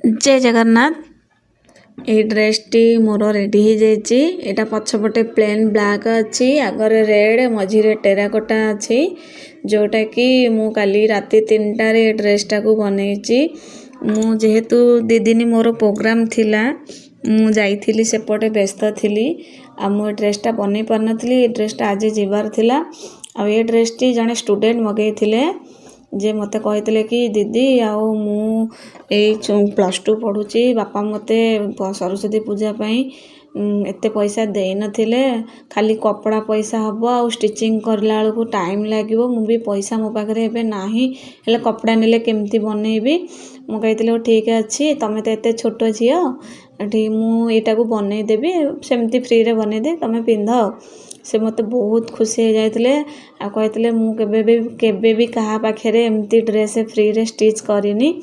जय जगन्नाथ ये dress T more ready हो जाइए। यहाँ पछपटे प्लेन ब्लैक अच्छी आगर रेड मझीरे टेराकोटा अच्छी जोटा कि मु काली राति 3टार ड्रेस टाक बनईची। मु जेहेतु दी दिन मोर प्रोग्राम थिला मु जाइथिली सेपटे व्यस्त थी आ मु ड्रेसटा बनई पार नी। ड्रेसटा आज जीवार थिला आ ये ड्रेस टी जड़े स्टूडेंट मगई थिले जे मते कहते कि दीदी आओ मु +2 पढ़ुची बापा मते सरस्वती पूजा पाई एते पैसा दे नथिले खाली कपड़ा पैसा हबो आ स्टिचिंग करला बेलू टाइम लागिवो मु भी पैसा मो पाखरे एबे नाही हेले कपड़ा नेले केमती बनईबी मु कहते ठीक अच्छी तमे तो एते छोट झियो ठीक मु एटा को बनई देबी सेमती फ्री रे बनई दे तमे पिंध से मते बहुत खुशी हो जाते आ कहते मु केबे भी कहा पाखे एमती ड्रेस फ्री रे स्टिच करिनी।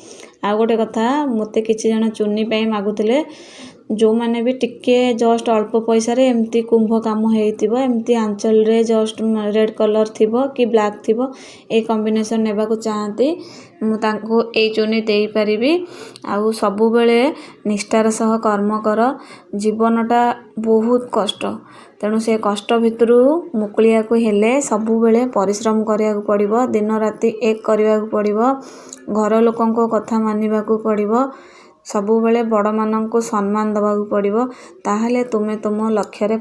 आ गोटे कथा मते किछि जण चुन्नी पाई मागुथिले जो माने भी टिके जस्ट अल्प पैसा रे एमती कुंभ काम हेइतिबो एमती आंचल रे जस्ट रेड कलर थिबो कि ब्लैक थिबो ए कॉम्बिनेशन नेबा को चाहती मु तांको ए चुन्नी देई परिबी। आउ सबु बेले निष्ठार सह कर्म कर जीवनटा बहुत कष्ट तेणु से कष्ट भितरु मुकुलिया को हेले सबु बेले परिश्रम करिया को पड़िबो दिन राति एक करिया को पड़िबो घर लोकन को कथा मानिबा को पड़िबो सबु बेले बड़ मानन को सम्मान दबा को पड़िबो ताहले तुमे तुम लक्ष्य रे